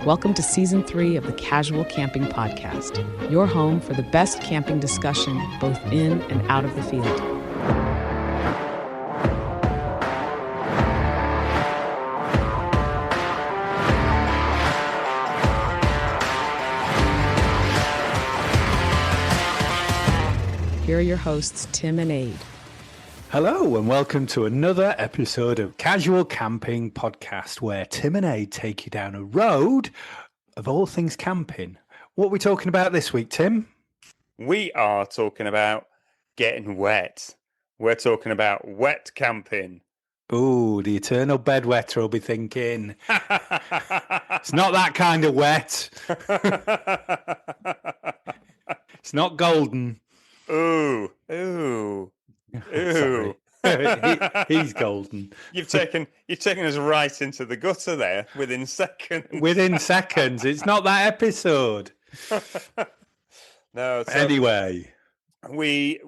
Welcome to Season 3 of the Casual Camping Podcast, your home for the best camping discussion both in and out of the field. Here are your hosts, Tim and Ade. Hello and welcome to another episode of Casual Camping Podcast, where Tim and Ade take you down a road of all things camping. What are we talking about this week, Tim? We are talking about getting wet. We're talking about wet camping. Oh, the eternal bedwetter will be thinking, it's not that kind of wet. It's not golden. Ooh. Sorry. He's golden. You've taken us right into the gutter there within seconds. Within seconds. It's not that episode. No. So anyway, we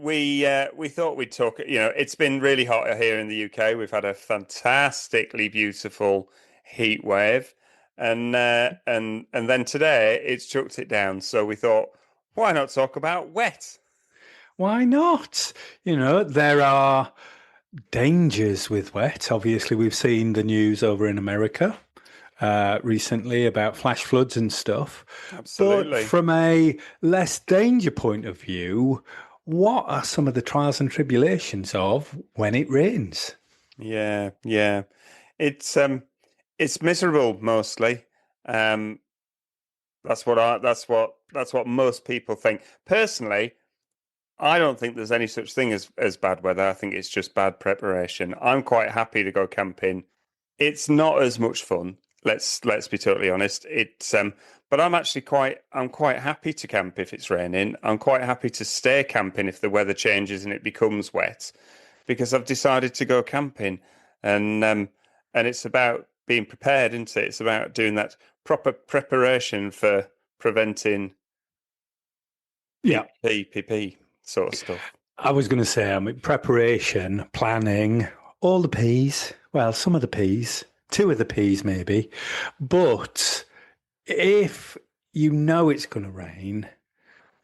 thought we'd talk. You know, it's been really hot here in the UK. We've had a fantastically beautiful heat wave, and then today it's chucked it down. So we thought, why not talk about wet? Why not? You know, there are dangers with wet. Obviously, we've seen the news over in America recently about flash floods and stuff. Absolutely. But from a less danger point of view, what are some of the trials and tribulations of when it rains? Yeah. It's miserable mostly. That's what most people think. Personally, I don't think there's any such thing as bad weather. I think it's just bad preparation. I'm quite happy to go camping. It's not as much fun. Let's be totally honest. But I'm quite happy to camp if it's raining. I'm quite happy to stay camping if the weather changes and it becomes wet, because I've decided to go camping, and it's about being prepared, isn't it? It's about doing that proper preparation for preventing PPP sort of stuff. I was going to say, preparation, planning, all the P's. Well, some of the P's, two of the P's maybe. But if you know it's going to rain,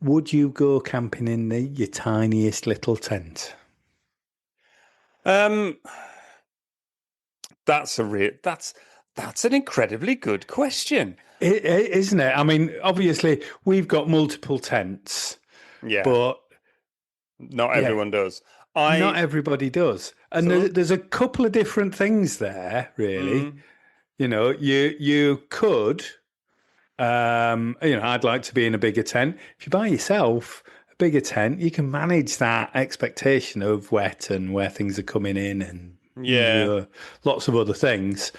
would you go camping in your tiniest little tent? That's an incredibly good question. Isn't it? I mean, obviously, we've got multiple tents. Yeah. But not everyone does. Not everybody does. And there's a couple of different things there, really. You know, you could, I'd like to be in a bigger tent. If you buy yourself a bigger tent, you can manage that expectation of wet and where things are coming in and lots of other things.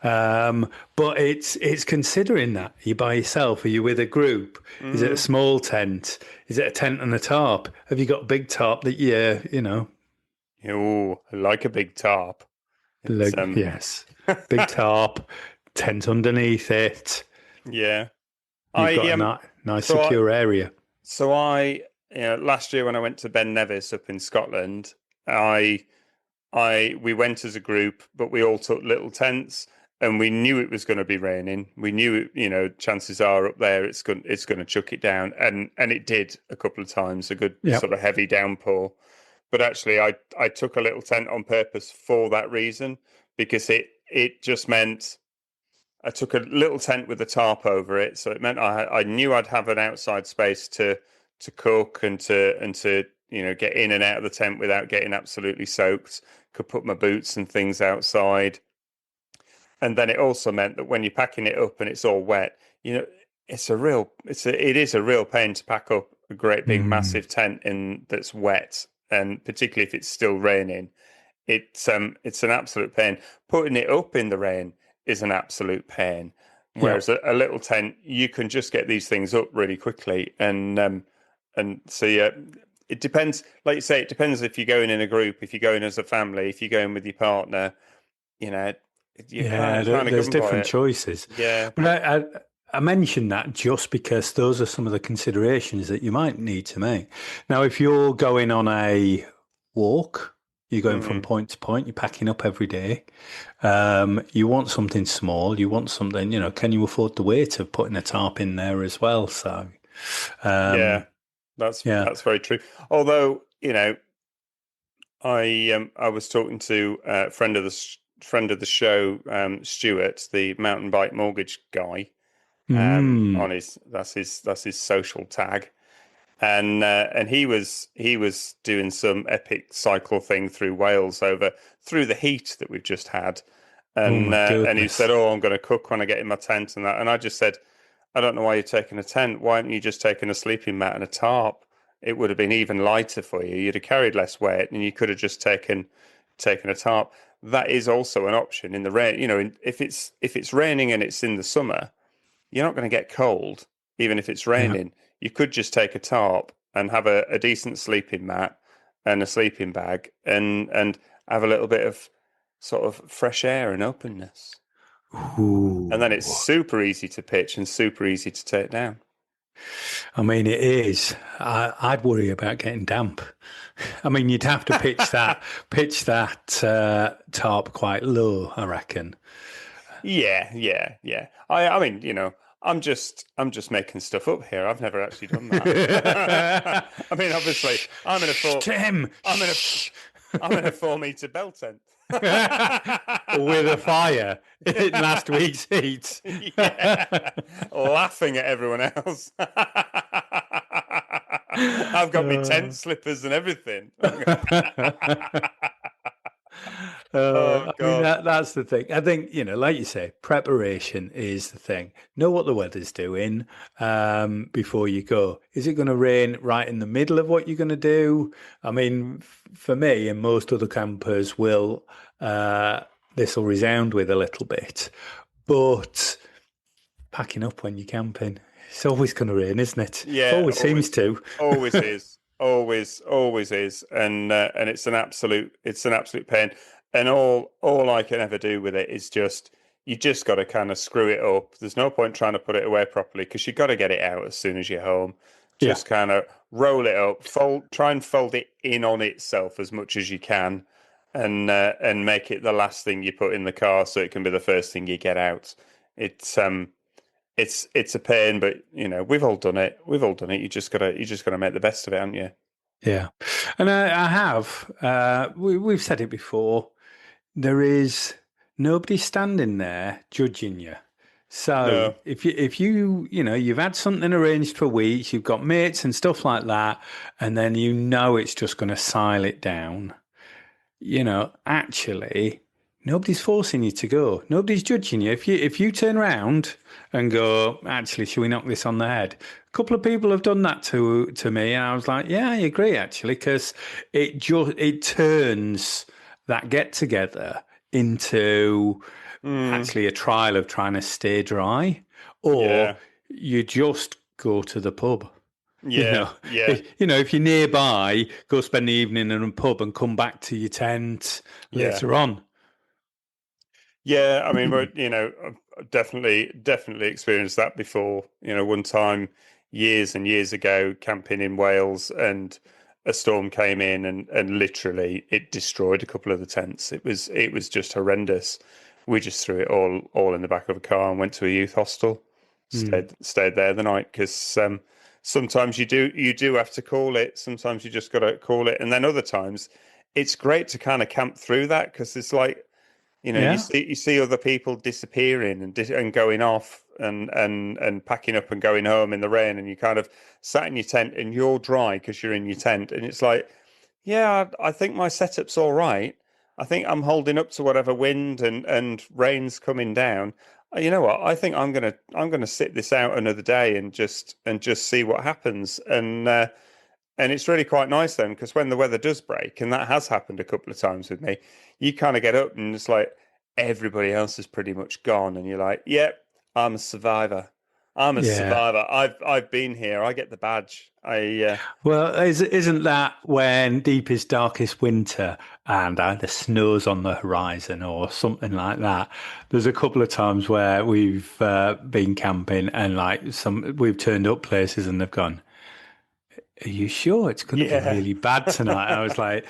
But it's considering that. Are you by yourself? Are you with a group? Is it a small tent? Is it a tent and a tarp? Have you got a big tarp that you know? Oh, I like a big tarp. Yes. Big tarp, tent underneath it. Yeah. You've got a nice secure area. So last year when I went to Ben Nevis up in Scotland, we went as a group, but we all took little tents. And we knew it was going to be raining. We knew, chances are up there it's going to chuck it down, and it did a couple of times, a good sort of heavy downpour. But actually, I took a little tent on purpose for that reason, because it just meant I took a little tent with a tarp over it, so it meant I knew I'd have an outside space to cook and to get in and out of the tent without getting absolutely soaked. Could put my boots and things outside. And then it also meant that when you're packing it up and it's all wet, it is a real pain to pack up a great big massive tent that's wet, and particularly if it's still raining, it's an absolute pain. Putting it up in the rain is an absolute pain. Whereas a little tent, you can just get these things up really quickly, and so it depends. Like you say, it depends if you're going in a group, if you're going as a family, if you're going with your partner, there's different choices. Yeah, but I mentioned that just because those are some of the considerations that you might need to make. Now, if you're going on a walk You're going from point to point. You're packing up every day. You want something small. You want something, can you afford the weight of putting a tarp in there as well? So, Yeah, yeah. that's very true. Although, I was talking to a friend of the show, Stuart, the mountain bike mortgage guy, on his social tag, and he was doing some epic cycle thing through Wales through the heat that we've just had, Oh my and he said, goodness. "Oh, I'm going to cook when I get in my tent and that," and I just said, "I don't know why you're taking a tent. Why haven't you just taken a sleeping mat and a tarp? It would have been even lighter for you. You'd have carried less weight, and you could have just taken a tarp." That is also an option in the rain. If it's raining and it's in the summer, you're not going to get cold, even if it's Yeah. raining. You could just take a tarp and have a decent sleeping mat and a sleeping bag and have a little bit of sort of fresh air and openness. And then it's Ooh. super easy to pitch and super easy to take down. I mean, it is. I'd worry about getting damp. I mean, you'd have to pitch that tarp quite low, I reckon. Yeah. I mean, I'm just making stuff up here. I've never actually done that. I mean, obviously, Tim, I'm in a 4 meter bell tent. with a fire in last week's heat. Yeah, laughing at everyone else. I've got my tent slippers and everything. Oh I mean, God. that's the thing. I think, like you say, preparation is the thing. Know what the weather's doing before you go. Is it going to rain right in the middle of what you're going to do? I mean, for me and most other campers this will resound with a little bit, but packing up when you're camping, it's always going to rain, isn't it? Yeah, Always seems to. always is, always is, and it's an absolute pain. And all I can ever do with it is you just got to kind of screw it up. There's no point trying to put it away properly because you got to get it out as soon as you're home. Yeah. Just kind of roll it up, try and fold it in on itself as much as you can, and make it the last thing you put in the car so it can be the first thing you get out. It's it's a pain, but we've all done it. We've all done it. You just gotta make the best of it, haven't you? Yeah. And I have. We've said it before. There is nobody standing there judging you. So No. if you've had something arranged for weeks, you've got mates and stuff like that, and then it's just going to sile it down. Actually, nobody's forcing you to go. Nobody's judging you. If you turn around and go, actually, should we knock this on the head? A couple of people have done that to me, and I was like, yeah, I agree actually, because it turns that get together into actually a trial of trying to stay dry, or Yeah. you just go to the pub. Yeah. Yeah. If you're nearby, go spend the evening in a pub and come back to your tent Yeah. later on. Yeah. I mean, I've definitely experienced that before. One time years and years ago, camping in Wales, and a storm came in and literally it destroyed a couple of the tents. It was just horrendous. We just threw it all in the back of a car and went to a youth hostel. Stayed there the night because sometimes you do have to call it. Sometimes you just got to call it, and then other times it's great to kind of camp through that because it's like you Yeah. see other people disappearing and going off and packing up and going home in the rain, and you kind of sat in your tent and you're dry because you're in your tent, and it's like, yeah, I think my setup's all right. I think I'm holding up to whatever wind and rain's coming down. You know what? I think I'm gonna sit this out another day and just see what happens. And it's really quite nice then because when the weather does break, and that has happened a couple of times with me, you kind of get up and it's like everybody else is pretty much gone, and you're like, "Yep, I'm a survivor. I'm a Yeah. survivor. I've been here. I get the badge. Well, isn't that when deepest, darkest winter and the snow's on the horizon or something like that? There's a couple of times where we've been camping and we've turned up places and they've gone, are you sure it's going to be really bad tonight? I was like,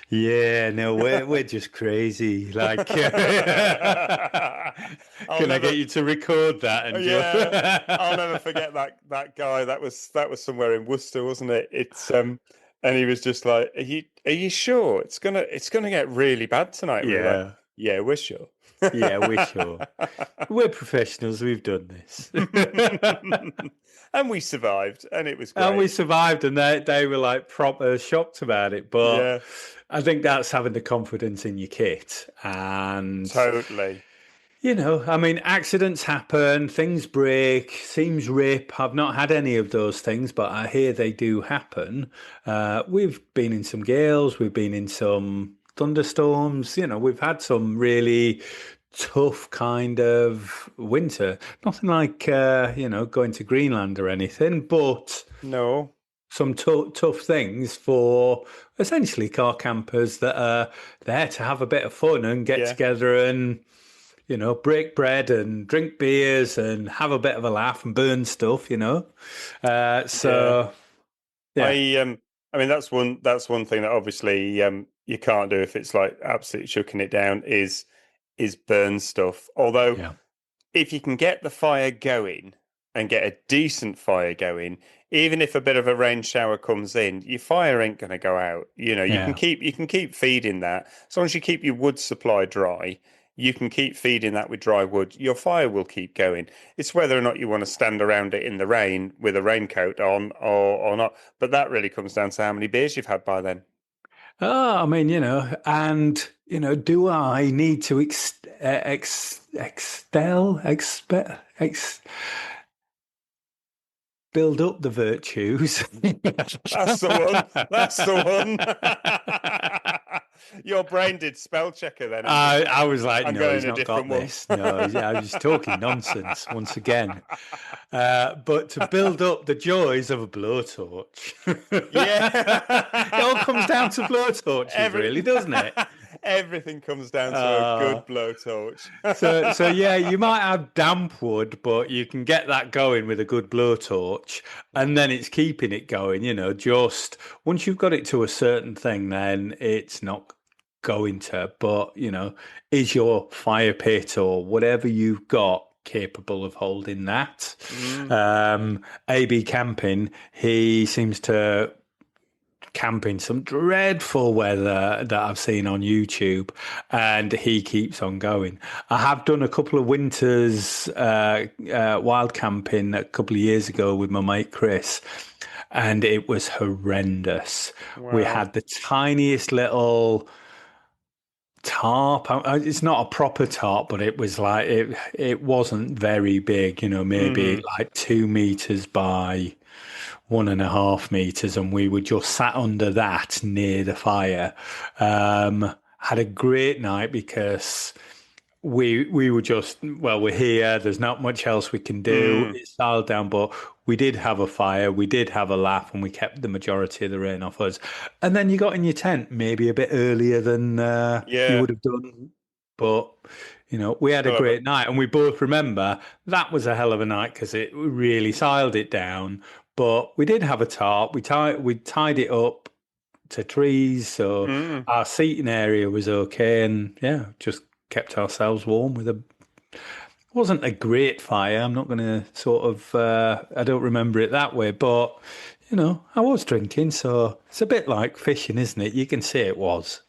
yeah, no, we're just crazy. Like, can I get you to record that? And I'll never forget that guy. That was somewhere in Worcester, wasn't it? It's and he was just like, are you sure it's gonna get really bad tonight? We were like, yeah, we're sure. Yeah, we're sure. We're professionals. We've done this. And we survived, and it was great. And we survived, and they were like proper shocked about it. But I think that's having the confidence in your kit. And totally. You know, I mean, accidents happen, things break, seams rip. I've not had any of those things, but I hear they do happen. We've been in some gales, we've been in some thunderstorms. You know, we've had some really tough kind of winter. Nothing like, going to Greenland or anything, but no, some tough things for essentially car campers that are there to have a bit of fun and get together and, break bread and drink beers and have a bit of a laugh and burn stuff, I mean, that's one thing that obviously you can't do if it's like absolutely chucking it down is burn stuff. Although if you can get the fire going and get a decent fire going, even if a bit of a rain shower comes in, your fire ain't going to go out. You can keep feeding that. As long as you keep your wood supply dry, you can keep feeding that with dry wood. Your fire will keep going. It's whether or not you want to stand around it in the rain with a raincoat on or not. But that really comes down to how many beers you've had by then. Oh, I mean, do I need to build up the virtues? That's the one. Your brain did spell checker then. I was like, no, he's not got one. this. No, I was talking nonsense once again. But to build up the joys of a blowtorch. It all comes down to blowtorches, really, doesn't it? Everything comes down to a good blowtorch. so yeah, you might have damp wood, but you can get that going with a good blowtorch, and then it's keeping it going. Just once you've got it to a certain thing, then it's not going to. But is your fire pit or whatever you've got capable of holding that? AB Camping, he seems to camp in some dreadful weather that I've seen on YouTube, and he keeps on going. I have done a couple of winters wild camping a couple of years ago with my mate Chris, and it was horrendous. Wow. We had the tiniest little tarp. It's not a proper tarp, but it was like it wasn't very big, maybe like 2 meters by 1.5 meters, and we were just sat under that near the fire. Had a great night because we were just, we're here, there's not much else we can do. It's dialed down, but we did have a fire, we did have a laugh, and we kept the majority of the rain off us. And then you got in your tent maybe a bit earlier than you would have done, but we had a great night, and we both remember that was a hell of a night because it really siled it down. But we did have a tarp. We tied it up to trees, so our seating area was okay, and just kept ourselves warm with a. It wasn't a great fire. I'm not going to sort of. I don't remember it that way, but I was drinking, so it's a bit like fishing, isn't it? You can say it was.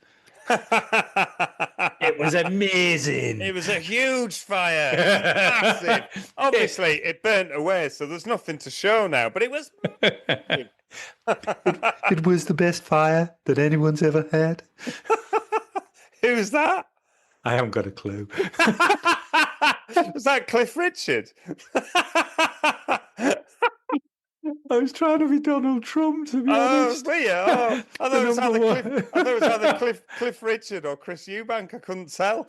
It was amazing. It was a huge fire. Massive. Obviously, it burnt away, so there's nothing to show now, but it was... It was the best fire that anyone's ever had. Who's that? I haven't got a clue. Was that Cliff Richard? I was trying to be Donald Trump, to be honest. Were you? I thought it was either Cliff Richard or Chris Eubank. I couldn't tell.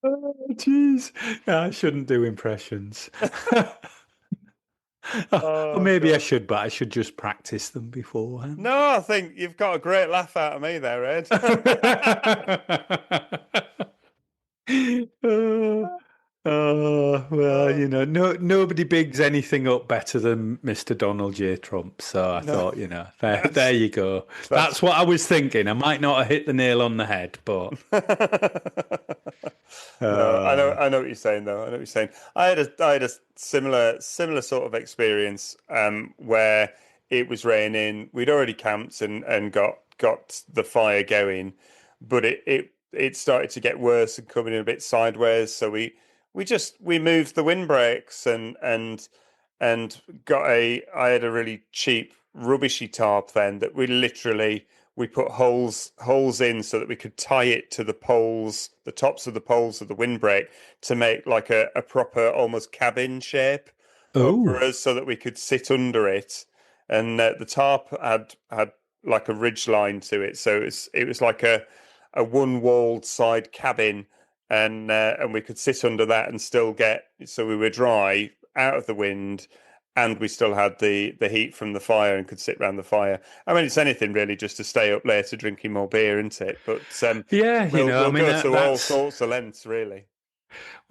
Oh, jeez. I shouldn't do impressions. Or maybe God. I should, but I should just practice them beforehand. No, I think you've got a great laugh out of me there, Ed. Well, nobody bigs anything up better than Mr. Donald J. Trump. So I thought, there you go. That's what I was thinking. I might not have hit the nail on the head, but no, I know what you're saying though. I know what you're saying. I had a similar sort of experience where it was raining. We'd already camped and got the fire going, but it started to get worse and coming in a bit sideways. So we moved the windbreaks and I had a really cheap rubbishy tarp then that we put holes in so that we could tie it to the tops of the poles of the windbreak to make like a proper almost cabin shape over us so that we could sit under it. And the tarp had like a ridge line to it, so it was like a one-walled side cabin, and we could sit under that and still so we were dry out of the wind, and we still had the heat from the fire and could sit around the fire. I mean, it's anything really just to stay up later drinking more beer, isn't it? But we'll go to all sorts of lengths, really.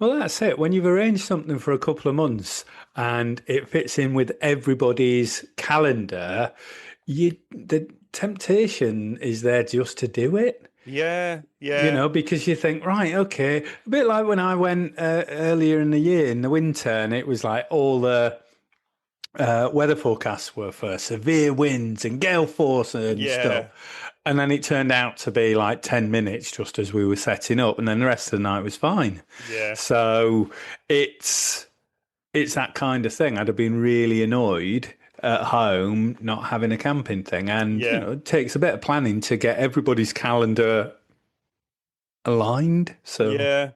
Well, that's it. When you've arranged something for a couple of months and it fits in with everybody's calendar, the temptation is there just to do it. Yeah. Because you think, right, okay, a bit like when I went earlier in the year in the winter, and it was like all the weather forecasts were for severe winds and gale force and stuff. And then it turned out to be like 10 minutes just as we were setting up, and then the rest of the night was fine. Yeah. So it's that kind of thing. I'd have been really annoyed at home not having a camping thing. And, it takes a bit of planning to get everybody's calendar aligned. So yeah,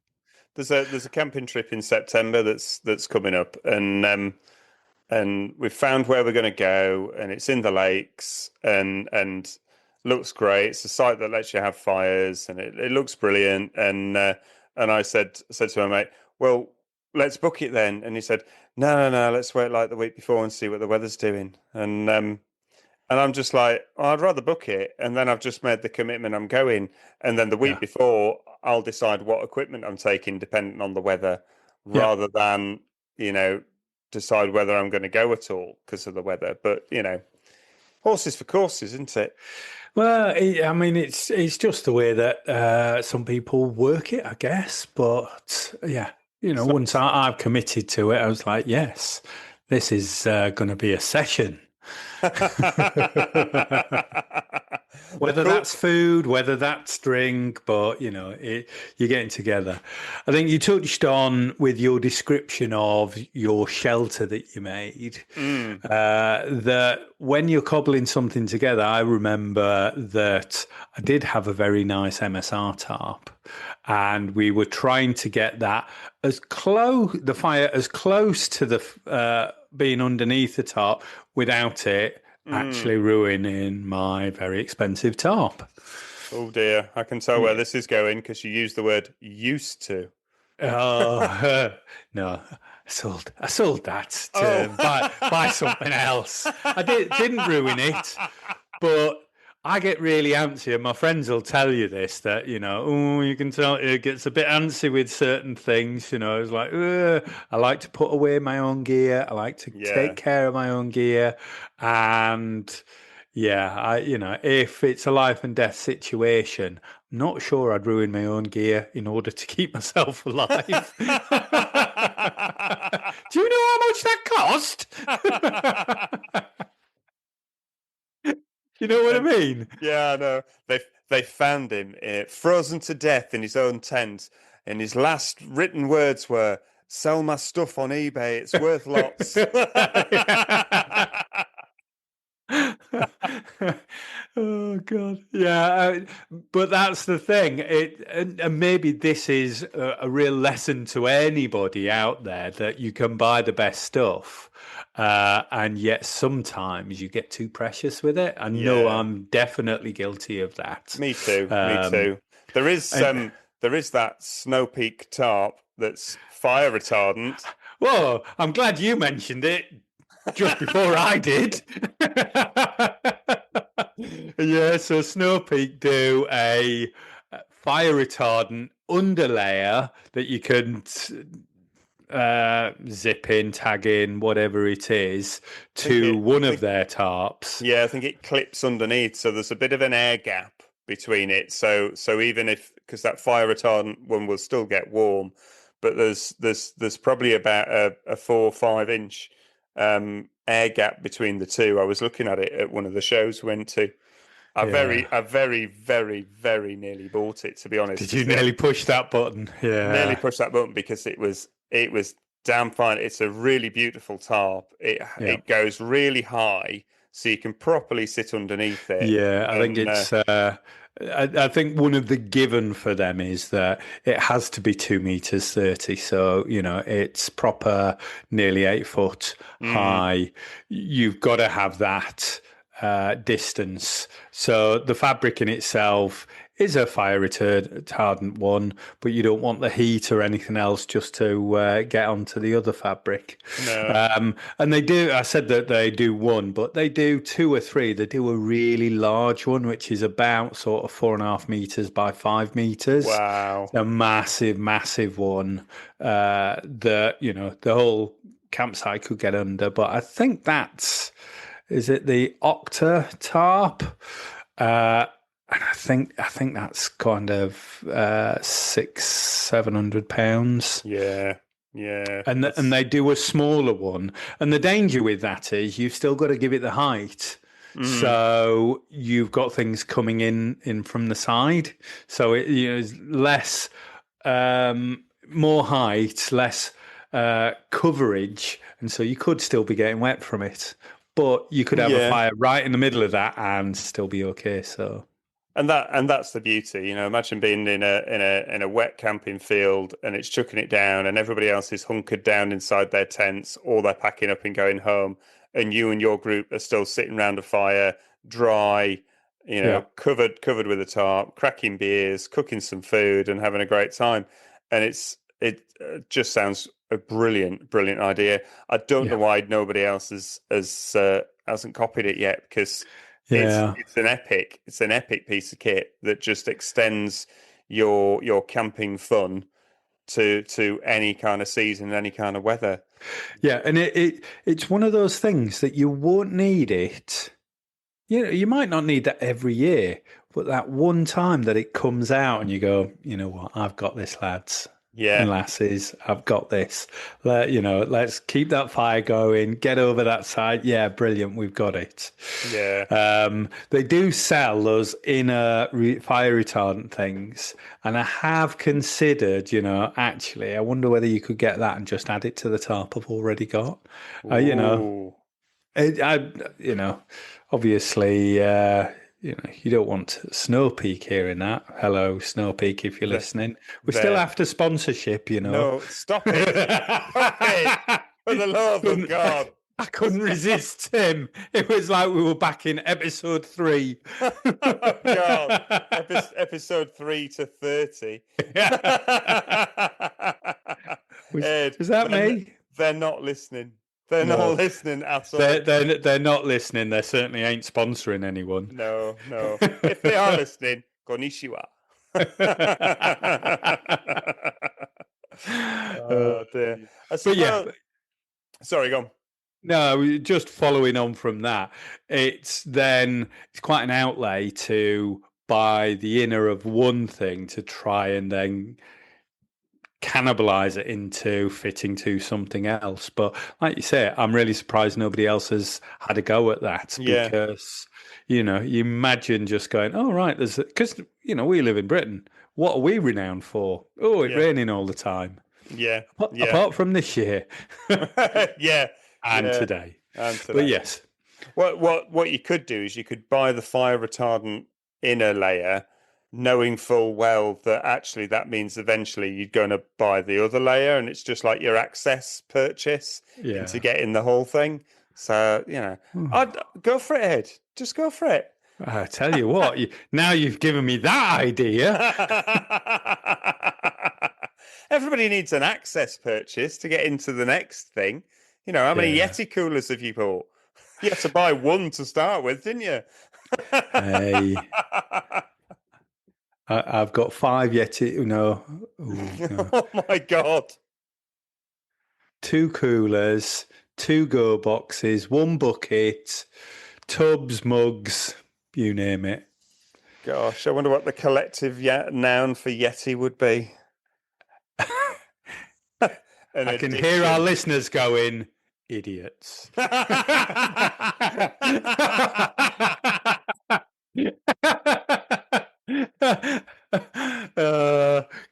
there's a camping trip in September that's coming up, and we've found where we're going to go, and it's in the lakes, and looks great. It's a site that lets you have fires, and it looks brilliant. And I said to my mate, well, let's book it then. And he said, no, let's wait like the week before and see what the weather's doing. And I'm just like, I'd rather book it, and then I've just made the commitment I'm going, and then the week before I'll decide what equipment I'm taking depending on the weather, rather than decide whether I'm going to go at all because of the weather. But horses for courses, isn't it? Well, I mean, it's just the way that some people work it, I guess. But once I've committed to it, I was like, yes, this is going to be a session. Whether that's food, whether that's drink, but you're getting together. I think you touched on with your description of your shelter that you made, that when you're cobbling something together, I remember that I did have a very nice MSR tarp, and we were trying to get that the fire as close to the being underneath the tarp without it actually ruining my very expensive tarp. Oh dear, I can tell where this is going because you used the word "used to." Oh no, I sold that to buy something else. I didn't ruin it, but I get really antsy, and my friends will tell you this, that, you can tell it gets a bit antsy with certain things. It's like, I like to put away my own gear. I like to take care of my own gear. And if it's a life and death situation, I'm not sure I'd ruin my own gear in order to keep myself alive. Do you know how much that cost? You know what I mean? Yeah, I know. They found him frozen to death in his own tent, and his last written words were, "Sell my stuff on eBay. It's worth lots." Oh God, yeah. But that's the thing. And maybe this is a real lesson to anybody out there, that you can buy the best stuff, and yet sometimes you get too precious with it. I know I'm definitely guilty of that. Me too. Me too. There is that Snow Peak tarp that's fire retardant. Whoa! I'm glad you mentioned it just before I did. Yeah, so Snow Peak do a fire retardant underlayer that you can zipping, tagging, whatever it is, to one of their tarps. Yeah, I think it clips underneath, so there's a bit of an air gap between it. So even if, because that fire retardant one will still get warm, but there's probably about a 4 or 5 inch air gap between the two. I was looking at it at one of the shows we went to. I very, very nearly bought it, to be honest. Did you nearly push that button? Yeah. Nearly pushed that button because it was damn fine. It's a really beautiful tarp. It goes really high, so you can properly sit underneath it. Yeah, I think it's. I think one of the given for them is that it has to be 2 meters 30. So, it's proper, nearly 8 foot high. You've got to have that distance. So the fabric in itself is a fire retardant one, but you don't want the heat or anything else just to get onto the other fabric. No. And they do, I said that they do one, but they do 2 or 3. They do a really large one, which is about sort of 4.5 meters by 5 meters. Wow. A massive, massive one that, the whole campsite could get under. But I think is it the Octa tarp? And I think that's kind of 600-700 pounds. Yeah. And they do a smaller one. And the danger with that is you've still got to give it the height. So you've got things coming in from the side. So it is less, more height, less coverage, and so you could still be getting wet from it. But you could have a fire right in the middle of that and still be okay. So. And that's the beauty, Imagine being in a wet camping field and it's chucking it down, and everybody else is hunkered down inside their tents, or they're packing up and going home, and you and your group are still sitting around a fire, dry, covered with a tarp, cracking beers, cooking some food, and having a great time. And it just sounds a brilliant idea. I don't know why nobody else hasn't copied it yet, because. It's an epic piece of kit that just extends your camping fun to any kind of season, any kind of weather. Yeah, and it's one of those things that you won't need it. You might not need that every year, but that one time that it comes out and you go, you know what, I've got this, lads. Yeah. And lasses, I've got this. Let's keep that fire going. Get over that side. Yeah, brilliant. We've got it. Yeah. They do sell those inner fire retardant things, and I have considered, actually, I wonder whether you could get that and just add it to the tarp I've already got. Obviously. You don't want Snow Peak hearing that. Hello, Snow Peak, if you're listening. We're still after sponsorship, No, stop it. Stop it. For the love of God. I couldn't resist him. It was like we were back in episode 3. Oh, God. Episode 3 to 30. Was that me? They're not listening. They're not listening at all. They're not listening. They certainly ain't sponsoring anyone. No. If they are listening, konnichiwa. Oh dear. Sorry, go on. No, just following on from that, it's quite an outlay to buy the inner of one thing to try and then cannibalize it into fitting to something else. But like you say, I'm really surprised nobody else has had a go at that, because you imagine just going, oh right, because we live in Britain. What are we renowned for? Oh, it's raining all the time. Apart from this year. And today. But yes. What you could do is you could buy the fire retardant inner layer, knowing full well that actually that means eventually you're going to buy the other layer, and it's just like your access purchase into getting the whole thing. So, I'd go for it, Ed. Just go for it. I tell you what, now you've given me that idea. Everybody needs an access purchase to get into the next thing. How many Yeti coolers have you bought? You had to buy one to start with, didn't you? Hey. I've got 5 Yeti. No. Oh my God. 2 coolers, 2 go boxes, 1 bucket, tubs, mugs, you name it. Gosh, I wonder what the collective noun for Yeti would be. I can hear our listeners going, idiots.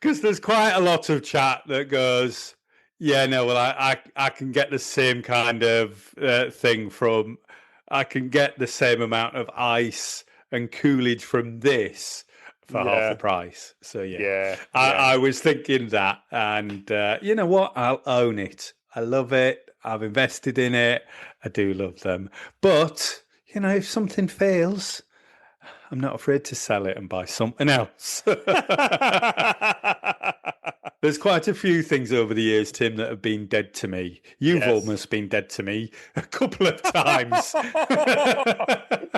Because there's quite a lot of chat that goes, yeah, no, well, I can get the same kind of thing from, I can get the same amount of ice and Coolidge from this for half the price. So, I was thinking that. And you know what? I'll own it. I love it. I've invested in it. I do love them. But, you know, if something fails, I'm not afraid to sell it and buy something else. There's quite a few things over the years, Tim, that have been dead to me. You've almost been dead to me a couple of times.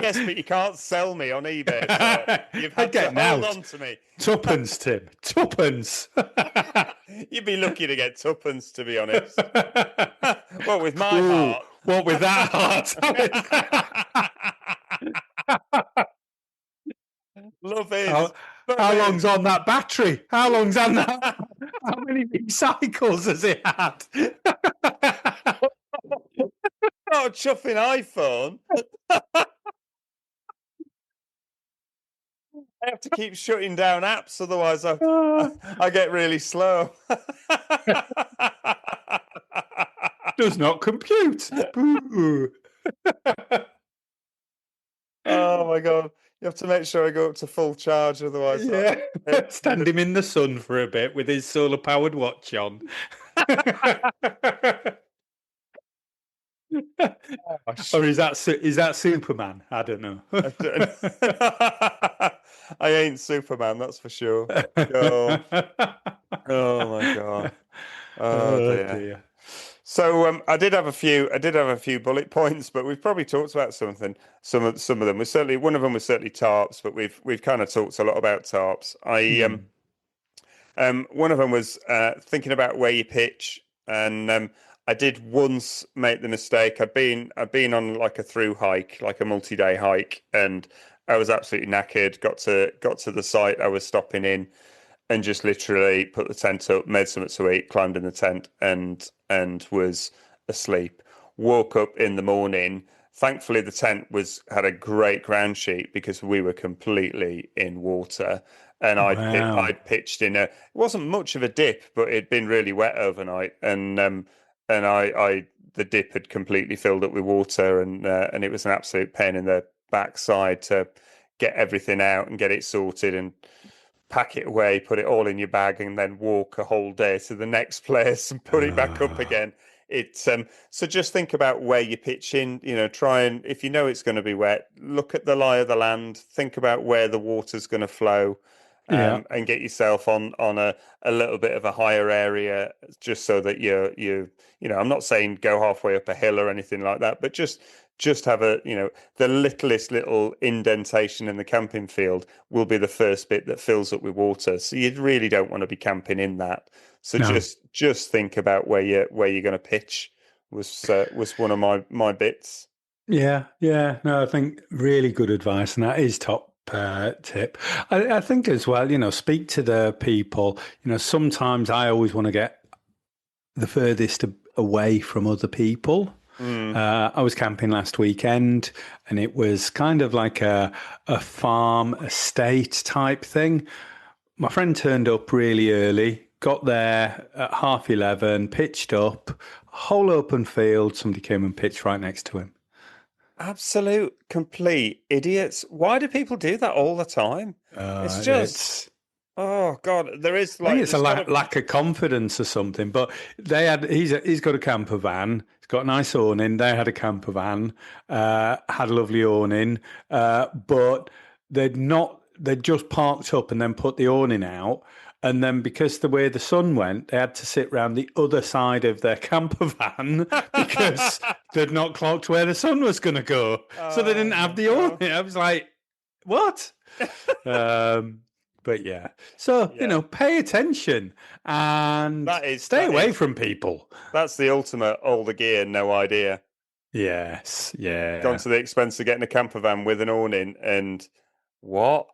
Yes, but you can't sell me on eBay. So you've had to hold on to me. Tuppence, Tim. Tuppence. You'd be lucky to get tuppence, to be honest. What with my heart? What with that heart? Love is. How long's on that battery? How long's on that? How many cycles has it had? Not a chuffing iPhone. I have to keep shutting down apps, otherwise I get really slow. Does not compute. Oh my God. You have to make sure I go up to full charge, otherwise. Yeah. Stand him in the sun for a bit with his solar powered watch on. Or is that Superman? I don't know. I ain't Superman, that's for sure. Oh my God. Oh dear. So I did have a few bullet points, but we've probably talked about some of them. One of them was certainly tarps, but we've kind of talked a lot about tarps. One of them was thinking about where you pitch, and I did once make the mistake. I've been on like a through hike, like a multi-day hike, and I was absolutely knackered. Got to the site I was stopping in, and just literally put the tent up, made something to eat, climbed in the tent, and was asleep. Woke up in the morning. Thankfully, the tent had a great ground sheet because we were completely in water. And I'd pitched in it wasn't much of a dip, but it'd been really wet overnight, and the dip had completely filled up with water, and it was an absolute pain in the backside to get everything out and get it sorted and pack it away, put it all in your bag, and then walk a whole day to the next place and put it back up again. So just think about where you're pitching. You know, try and, if you know it's going to be wet, look at the lie of the land. Think about where the water's going to flow. And get yourself on a little bit of a higher area, just so that you know, I'm not saying go halfway up a hill or anything like that, but just have the littlest little indentation in the camping field will be the first bit that fills up with water. So you really don't want to be camping in that. So just think about where you're going to pitch was one of my bits. Yeah. No, I think really good advice, and that is top tip. I think as well, you know, speak to the people. You know, sometimes I always want to get the furthest away from other people. I was camping last weekend, and it was kind of like a farm estate type thing. My friend turned up really early, got there at 11:30, pitched up, whole open field. Somebody came and pitched right next to him. Absolute complete idiots. Why do people do that all the time? It's just oh God, there is like, I think it's a lack of confidence or something. But he's got a camper van. He's got a nice awning. They had a camper van, had a lovely awning, but they'd just parked up and then put the awning out. And then because the way the sun went, they had to sit round the other side of their camper van because they'd not clocked where the sun was going to go. So they didn't have the awning. I was like, what? But But yeah. So, pay attention and stay away from people. That's the ultimate all the gear, no idea. Yes. Yeah. Gone to the expense of getting a camper van with an awning and what?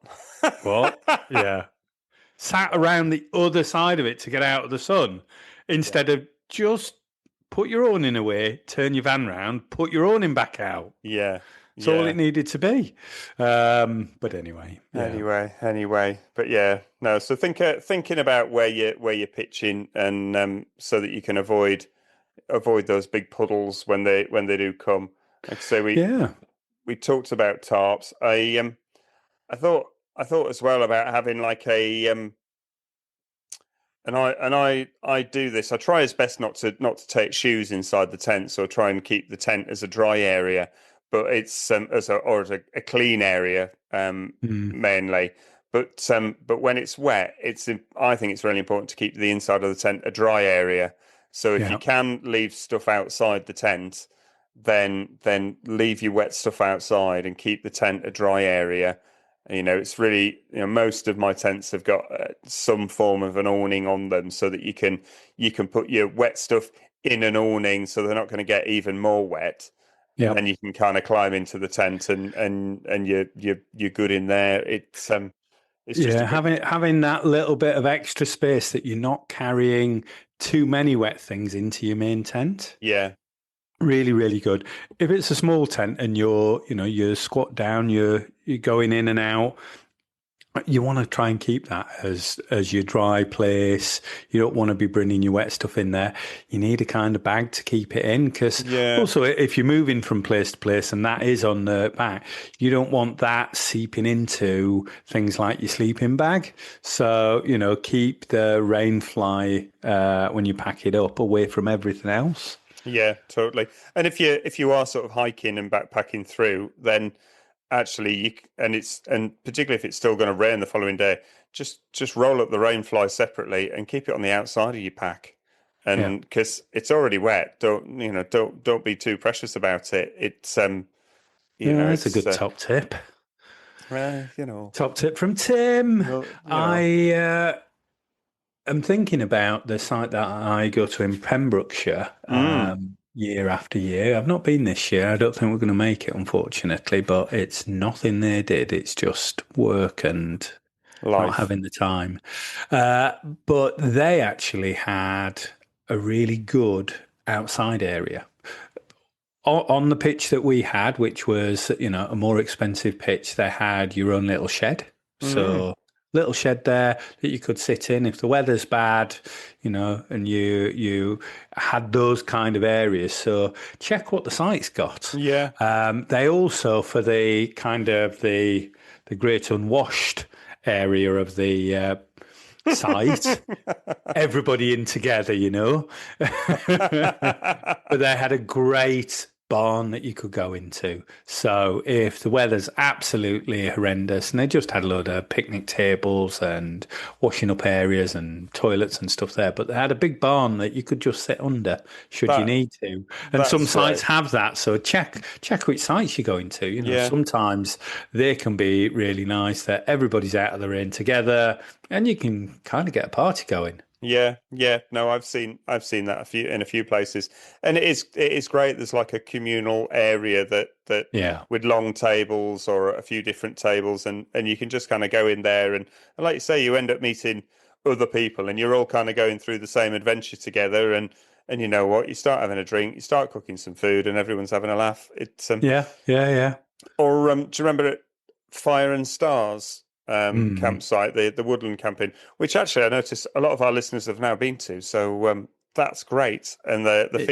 What? Yeah. Sat around the other side of it to get out of the sun instead of just put your awning away, turn your van round, put your awning back out. Yeah. That's all it needed to be. But anyway. Yeah. Anyway. But yeah, no. So thinking about where you're pitching and so that you can avoid those big puddles when they do come. Like I say, we talked about tarps. I thought as well about having like a and I do this. I try as best not to take shoes inside the tent, so I try and keep the tent as a dry area, but it's as a clean area mainly. But when it's wet, I think it's really important to keep the inside of the tent a dry area. So if you can leave stuff outside the tent, then leave your wet stuff outside and keep the tent a dry area. It's really, most of my tents have got some form of an awning on them so that you can put your wet stuff in an awning so they're not going to get even more wet. Yeah. And then you can kind of climb into the tent and you're good in there. It's just having that little bit of extra space that you're not carrying too many wet things into your main tent. Yeah. Really, really good. If it's a small tent and you're squat down, you're going in and out, you want to try and keep that as your dry place. You don't want to be bringing your wet stuff in there. You need a kind of bag to keep it in because also if you're moving from place to place and that is on the back, you don't want that seeping into things like your sleeping bag. So, keep the rain fly when you pack it up away from everything else. Yeah, totally. And if you are sort of hiking and backpacking through, then actually and particularly if it's still going to rain the following day, just roll up the rain fly separately and keep it on the outside of your pack. And because it's already wet, don't be too precious about it. It's that's a good top tip. Top tip from Tim. Well, I'm thinking about the site that I go to in Pembrokeshire year after year. I've not been this year. I don't think we're going to make it, unfortunately, but it's nothing they did. It's just work and not having the time. But they actually had a really good outside area. On the pitch that we had, which was, a more expensive pitch, they had your own little shed. So little shed there that you could sit in if the weather's bad, and you had those kind of areas. So check what the site's got. Yeah. They also, for the kind of the great unwashed area of the site, everybody in together, but they had a great barn that you could go into. So if the weather's absolutely horrendous, and they just had a load of picnic tables and washing up areas and toilets and stuff there, but they had a big barn that you could just sit under should you need to. And some sites have that. So check which sites you're going to. Sometimes they can be really nice that everybody's out of the rain together and you can kind of get a party going. Yeah. No, I've seen that in a few places, and it is great. There's like a communal area that with long tables or a few different tables, and you can just kind of go in there and like you say, you end up meeting other people, and you're all kind of going through the same adventure together, and you know what, you start having a drink, you start cooking some food, and everyone's having a laugh. It's yeah. Or do you remember Fire and Stars? Campsite, the woodland camping, which actually I noticed a lot of our listeners have now been to. So that's great, and the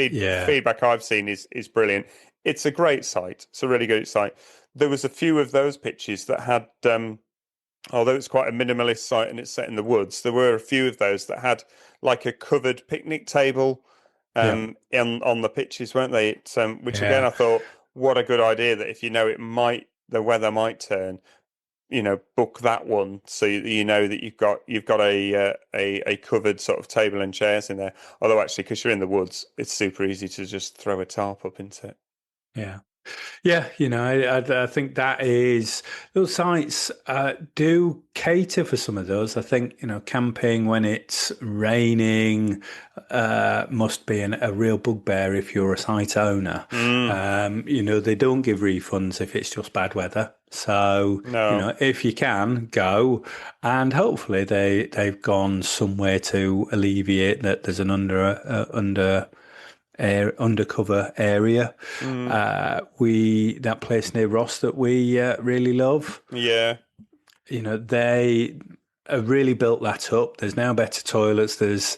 feedback I've seen is brilliant. It's a great site. It's a really good site. There was a few of those pitches that had, although it's quite a minimalist site and it's set in the woods, there were a few of those that had like a covered picnic table on the pitches, weren't they? Which again, I thought, what a good idea that if the weather might turn, book that one so you know that you've got a covered sort of table and chairs in there. Although actually, because you're in the woods, it's super easy to just throw a tarp up into it. Yeah. Yeah, I think that is those sites do cater for some of those. I think camping when it's raining must be a real bugbear if you're a site owner. They don't give refunds if it's just bad weather. So No. if you can go, and hopefully they've gone somewhere to alleviate that. There's an undercover area. Mm. That place near Ross that we really love. Yeah. They have really built that up. There's now better toilets. There's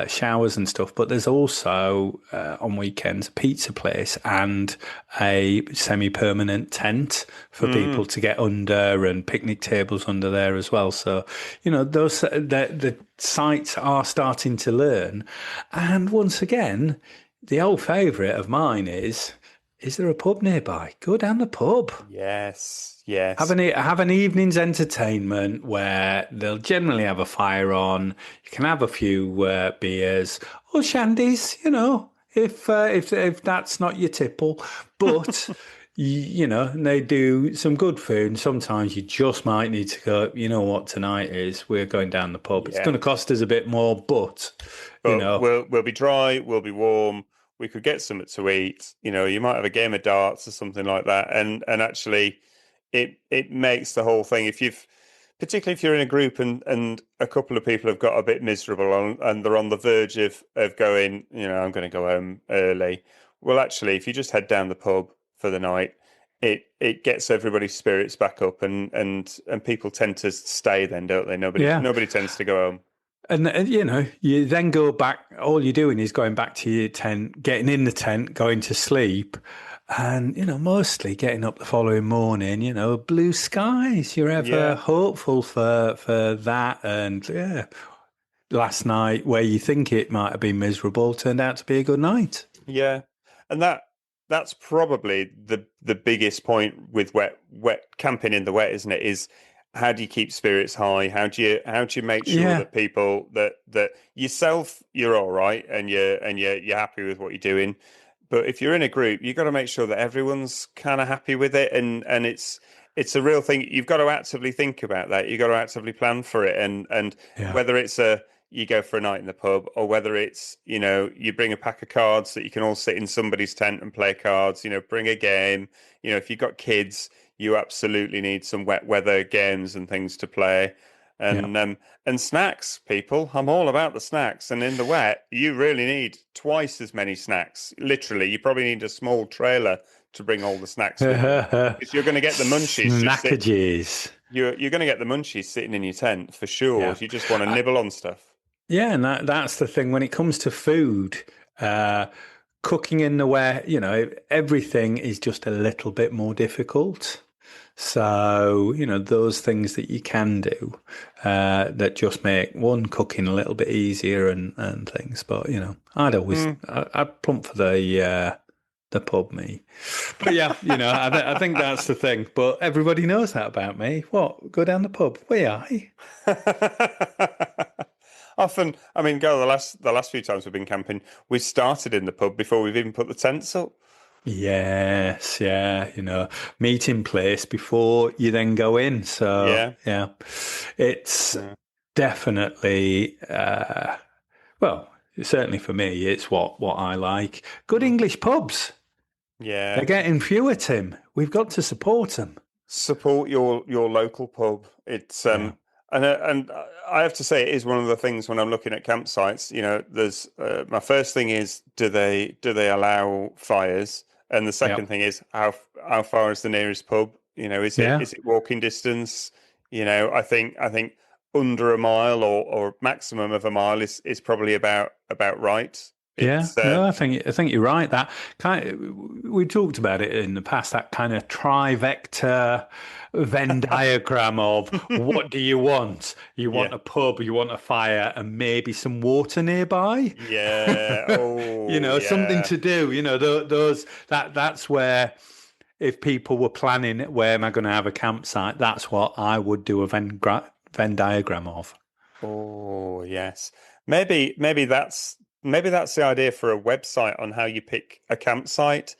showers and stuff, but there's also on weekends a pizza place and a semi-permanent tent for people to get under, and picnic tables under there as well. So those the sites are starting to learn. And once again, the old favourite of mine is there a pub nearby? Go down the pub. Yes. Yes. Have an evening's entertainment where they'll generally have a fire on. You can have a few beers or shandies, if that's not your tipple. But and they do some good food. And sometimes you just might need to go. You know what tonight is? We're going down the pub. It's going to cost us a bit more, but we'll be dry. We'll be warm. We could get something to eat. You might have a game of darts or something like that, and actually. It makes the whole thing, particularly if you're in a group and a couple of people have got a bit miserable and they're on the verge of going, I'm going to go home early. Well, actually, if you just head down the pub for the night, it gets everybody's spirits back up and people tend to stay then, don't they? Nobody tends to go home. And you then go back. All you're doing is going back to your tent, getting in the tent, going to sleep. And, mostly getting up the following morning, blue skies. You're ever hopeful for that. And last night where you think it might have been miserable turned out to be a good night. Yeah. And that's probably the biggest point with wet camping in the wet, isn't it? Is how do you keep spirits high? How do you make sure that people that yourself, you're all right and you're happy with what you're doing. But if you're in a group, you've got to make sure that everyone's kind of happy with it, and it's a real thing. You've got to actively think about that. You've got to actively plan for it, and whether it's you go for a night in the pub, or whether it's you bring a pack of cards that you can all sit in somebody's tent and play cards. Bring a game. If you've got kids, you absolutely need some wet weather games and things to play. And snacks, people. I'm all about the snacks. And in the wet, you really need twice as many snacks. Literally, you probably need a small trailer to bring all the snacks with you. Because you're going to get the munchies. You're going to get the munchies sitting in your tent for sure. Yeah. If you just want to nibble on stuff. Yeah, and that's the thing. When it comes to food, cooking in the wet, everything is just a little bit more difficult. So, those things that you can do that just make one cooking a little bit easier and things. But, I'd plump for the pub, me. But yeah, I think that's the thing. But everybody knows that about me. What? Go down the pub? Where I? Often, the last few times we've been camping, we started in the pub before we've even put the tents up. Yes, meeting place before you then go in. So yeah, it's definitely certainly for me, it's what I like. Good English pubs. Yeah, they're getting fewer, Tim. We've got to support them. Support your local pub. It's and I have to say, it is one of the things when I'm looking at campsites. There's my first thing is do they allow fires? And the second thing is how far is the nearest pub? Is it walking distance? I think under a mile or maximum of a mile is probably about right. I think you're right. That we talked about it in the past. That kind of trivector Venn diagram of what do you want? You want a pub, you want a fire, and maybe some water nearby. Yeah. Oh, something to do. Those that's where. If people were planning where am I going to have a campsite, that's what I would do a Venn diagram of. Oh yes, maybe that's the idea for a website on how you pick a campsite.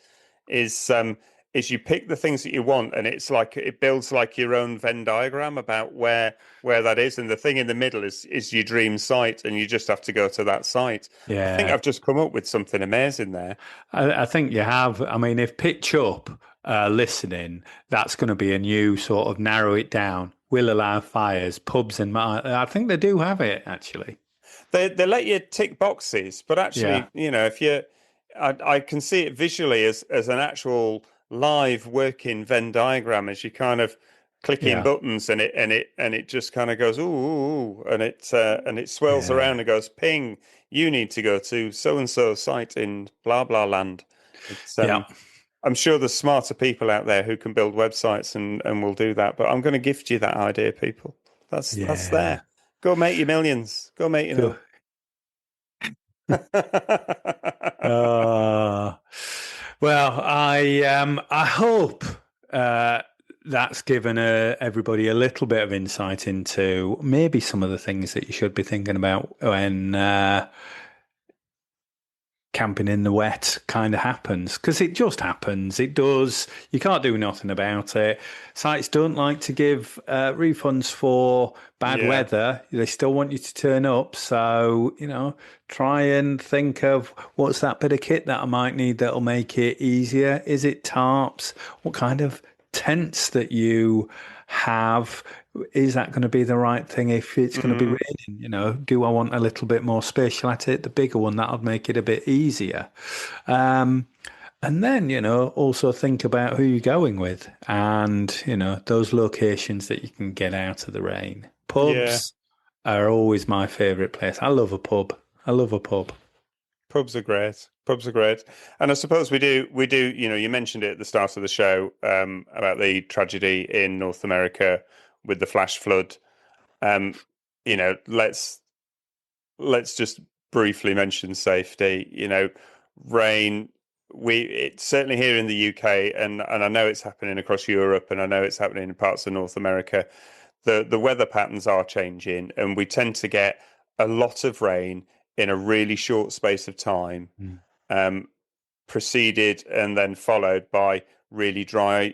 is you pick the things that you want, and it's like it builds like your own Venn diagram about where that is, and the thing in the middle is your dream site, and you just have to go to that site. I think Yeah. I've just come up with something amazing there. I think you have. I mean, if Pitch Up listening, that's going to be a new sort of narrow it down. Will allow fires, pubs, and I think they do have it actually. They let you tick boxes, but Yeah. actually, if you, I can see it visually as an actual live working Venn diagram as you kind of click in Yeah. buttons and it just kind of goes ooh, and it swirls Yeah. around and goes ping. You need to go to so and so site in blah blah land. It's Yeah. I'm sure there's smarter people out there who can build websites and will do that. But I'm going to gift you that idea, people. That's Yeah. there. Go make your millions. Go make your Go. Uh, well, I hope that's given everybody a little bit of insight into maybe some of the things that you should be thinking about when camping in the wet kind of happens, because it just happens. It does. You can't do nothing about it. Sites don't like to give refunds for bad Yeah. weather. They still want you to turn up. So, try and think of what's that bit of kit that I might need that'll make it easier. Is it tarps? What kind of tents that you have? Is that going to be the right thing if it's going to be raining? Do I want a little bit more space? Shall I take the bigger one? That'll make it a bit easier. And then, also think about who you're going with and, those locations that you can get out of the rain. Yeah. Pubs are always my favourite place. I love a pub. I love a pub. Pubs are great. Pubs are great. And I suppose we do, you mentioned it at the start of the show, about the tragedy in North America with the flash flood. Let's just briefly mention safety. Rain. It's certainly here in the UK, and I know it's happening across Europe, and I know it's happening in parts of North America. The weather patterns are changing, and we tend to get a lot of rain in a really short space of time, preceded and then followed by really dry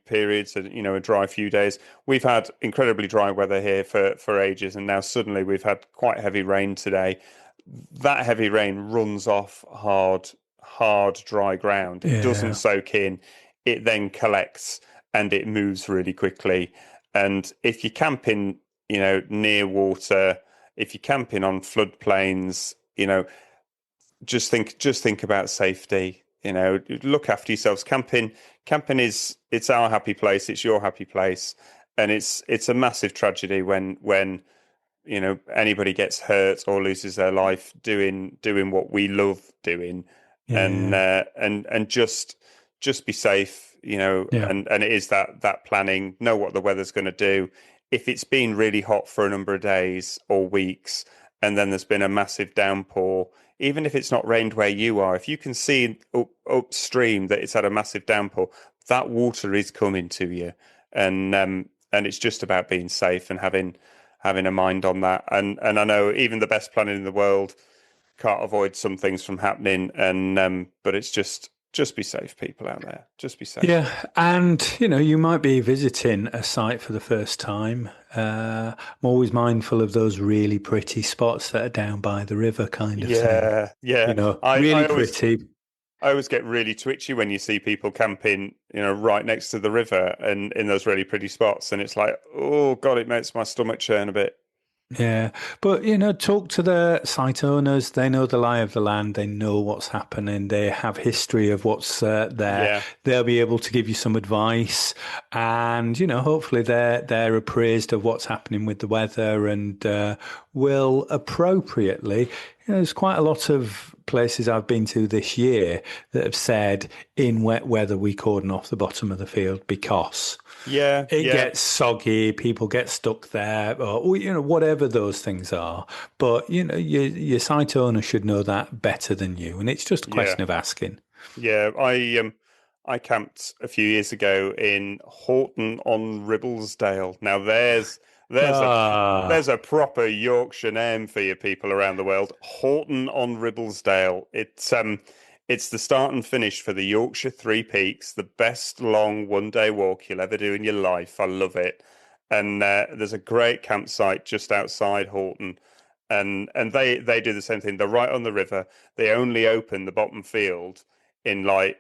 periods, and a dry few days. We've had incredibly dry weather here for ages, and now suddenly we've had quite heavy rain today. That heavy rain runs off hard dry ground. It doesn't Yeah. soak in. It then collects and it moves really quickly. And if you're camping, near water, if you're camping on floodplains, just think about safety. Look after yourselves. Camping it's our happy place. It's your happy place, and it's a massive tragedy when anybody gets hurt or loses their life doing what we love doing, and Yeah. and just be safe. Yeah. And it is that planning. Know what the weather's going to do. If it's been really hot for a number of days or weeks, and then there's been a massive downpour, even if it's not rained where you are, if you can see upstream that it's had a massive downpour, that water is coming to you, and it's just about being safe and having a mind on that. And I know even the best planning in the world can't avoid some things from happening, and but it's just be safe, people out there. Just be safe. Yeah, and you might be visiting a site for the first time. I'm always mindful of those really pretty spots that are down by the river, kind of thing. Yeah. Really pretty. I always get really twitchy when you see people camping, right next to the river and in those really pretty spots, and it's like, oh God, it makes my stomach churn a bit. Yeah, but talk to the site owners. They know the lie of the land. They know what's happening. They have history of what's there. Yeah. They'll be able to give you some advice, and hopefully they're appraised of what's happening with the weather and will appropriately. There's quite a lot of places I've been to this year that have said in wet weather we cordon off the bottom of the field because. Yeah, It gets soggy, people get stuck there, or whatever those things are. But your site owner should know that better than you, and it's just a yeah, question of asking. yeah. I camped a few years ago in Horton on Ribblesdale. Now Ah, there's a proper Yorkshire name for you people around the world. Horton on Ribblesdale. It's the start and finish for the Yorkshire Three Peaks, the best long one-day walk you'll ever do in your life. I love it. And there's a great campsite just outside Horton. And they do the same thing. They're right on the river. They only open the bottom field in like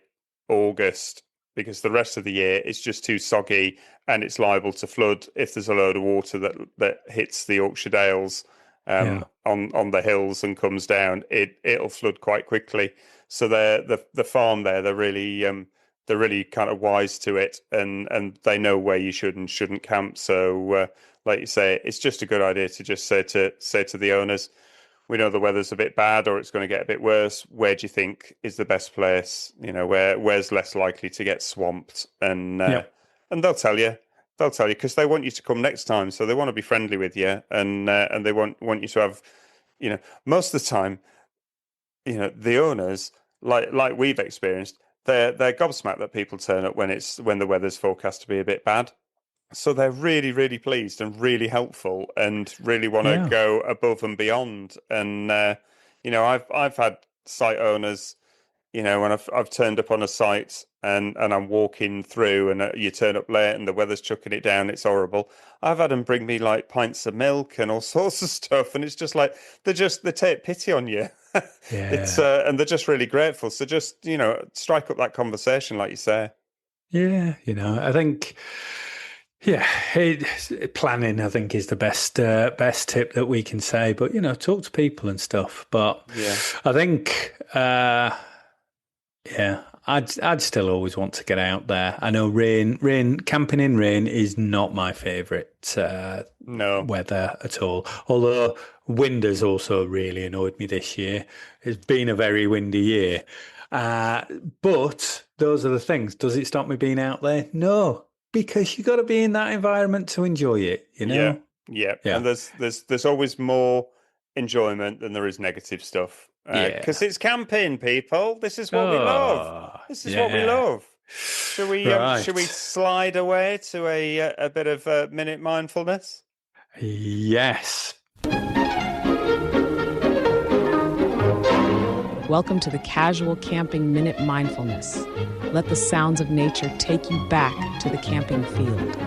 August because the rest of the year it's just too soggy and it's liable to flood if there's a load of water that hits the Yorkshire Dales on the hills and comes down. It'll flood quite quickly. So the farm there, they're really kind of wise to it, and they know where you should and shouldn't camp. So like you say, it's just a good idea to just say to the owners, we know the weather's a bit bad or it's going to get a bit worse. Where do you think is the best place? Where's less likely to get swamped? And they'll tell you because they want you to come next time. So they want to be friendly with you, and they want you to have, most of the time, the owners, like we've experienced, they're gobsmacked that people turn up when the weather's forecast to be a bit bad. So they're really, really pleased and really helpful and really want to go above and beyond. And I've had site owners, when I've turned up on a site and I'm walking through and you turn up late and the weather's chucking it down, it's horrible. I've had them bring me like pints of milk and all sorts of stuff, and it's just like they take pity on you. And they're just really grateful. So just strike up that conversation, like you say. Yeah, I think. Yeah, planning, I think, is the best tip that we can say. But talk to people and stuff. But I think, I'd still always want to get out there. I know camping in rain is not my favourite weather at all. Although wind has also really annoyed me this year. It's been a very windy year. But those are the things. Does it stop me being out there? No. Because you got to be in that environment to enjoy it, Yeah. And there's always more enjoyment than there is negative stuff. Because it's camping, people. This is what we love. This is what we love. Should we slide away to a bit of minute mindfulness? Yes. Welcome to the Casual Camping Minute Mindfulness. Let the sounds of nature take you back to the camping field.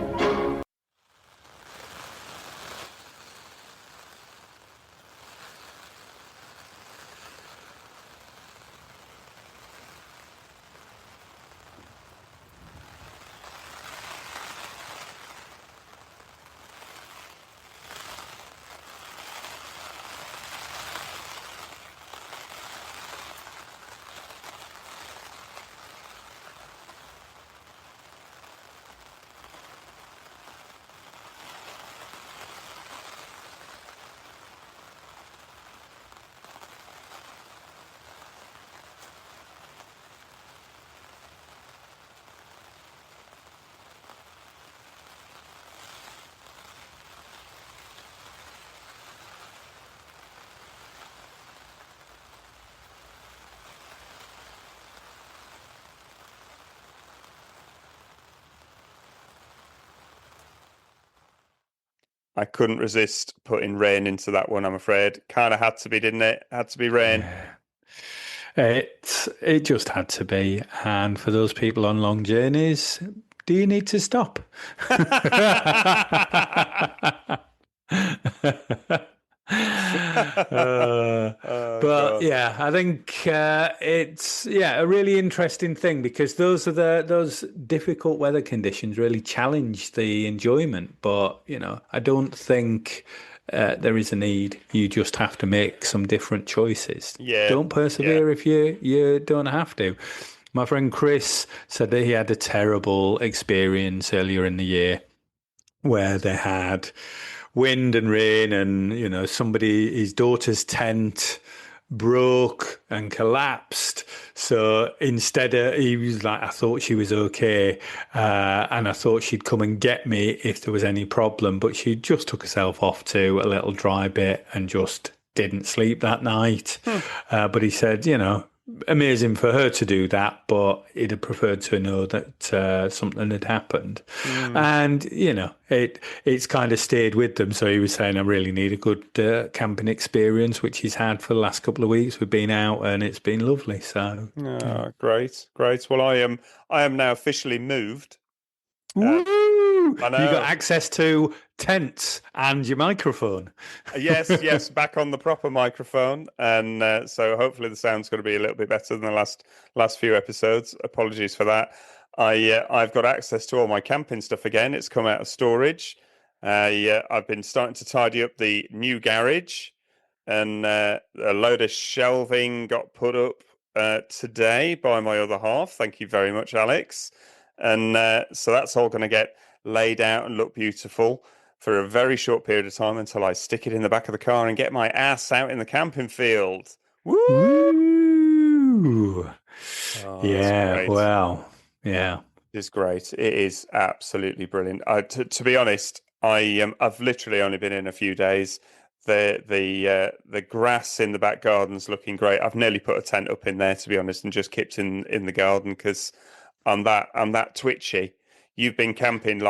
I couldn't resist putting rain into that one, I'm afraid. Kind of had to be, didn't it? Had to be rain. Yeah. It just had to be. And for those people on long journeys, do you need to stop? Yeah, I think it's a really interesting thing because those difficult weather conditions really challenge the enjoyment. But I don't think there is a need. You just have to make some different choices. Don't persevere if you don't have to. My friend Chris said that he had a terrible experience earlier in the year where they had wind and rain and, his daughter's tent broke and collapsed. So instead, he was like, I thought she was okay. And I thought she'd come and get me if there was any problem. But she just took herself off to a little dry bit and just didn't sleep that night. But he said, amazing for her to do that, but he'd have preferred to know that something had happened. And, it's kind of stayed with them. So he was saying, I really need a good camping experience, which he's had for the last couple of weeks. We've been out and it's been lovely. So great. Well, I am now officially moved. Woo! I know. You got access to tents and your microphone. Yes, back on the proper microphone, and so hopefully the sound's going to be a little bit better than the last few episodes. Apologies for that. I've got access to all my camping stuff again. It's come out of storage. I've been starting to tidy up the new garage, and a load of shelving got put up today by my other half. Thank you very much, Alex. And so that's all going to get laid out and look beautiful for a very short period of time until I stick it in the back of the car and get my ass out in the camping field. Woo! Yeah, wow. Yeah. It's great. It is absolutely brilliant. To be honest, I've literally only been in a few days. The grass in the back garden's looking great. I've nearly put a tent up in there, to be honest, and just kept in the garden because I'm that twitchy. You've been camping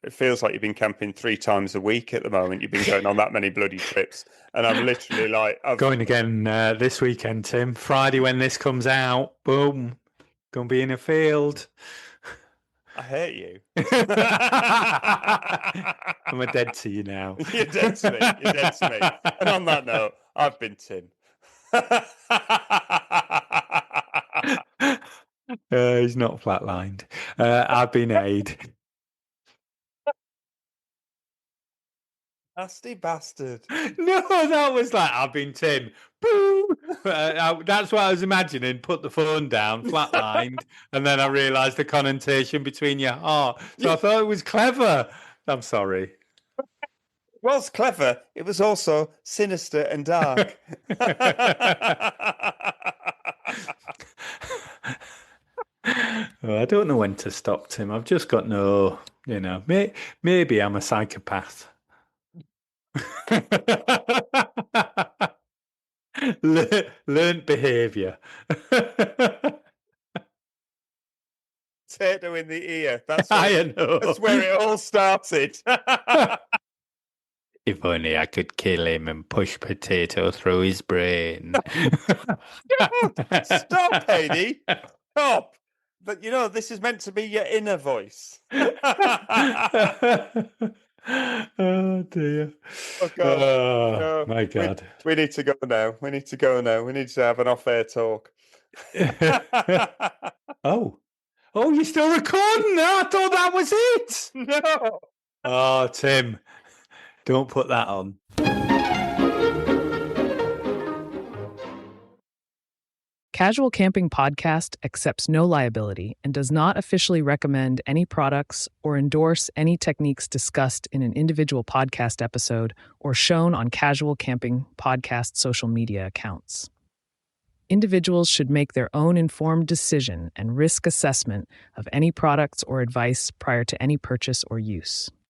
it feels like you've been camping 3 times a week at the moment. You've been going on that many bloody trips, and I'm literally going again this weekend, Tim. Friday when this comes out, boom, gonna be in a field. I hate you. I'm dead to you now. You're dead to me. And on that note, I've been Tim. He's not flatlined. I've been Ade. Nasty bastard. No, that was I've been Tim. Boom. That's what I was imagining. Put the phone down, flatlined, and then I realised the connotation between your heart. So I thought it was clever. I'm sorry. It was clever. It was also sinister and dark. I don't know when to stop, Tim. I've just got maybe I'm a psychopath. Learned behaviour. Potato in the ear. That's I know. That's where it all started. If only I could kill him and push potato through his brain. Stop, Ade. Stop. But this is meant to be your inner voice. Oh dear. Oh God. Oh, my God. We need to go now. We need to have an off-air talk. Oh, you're still recording now? I thought that was it. No. Oh, Tim, don't put that on. Casual Camping Podcast accepts no liability and does not officially recommend any products or endorse any techniques discussed in an individual podcast episode or shown on Casual Camping Podcast social media accounts. Individuals should make their own informed decision and risk assessment of any products or advice prior to any purchase or use.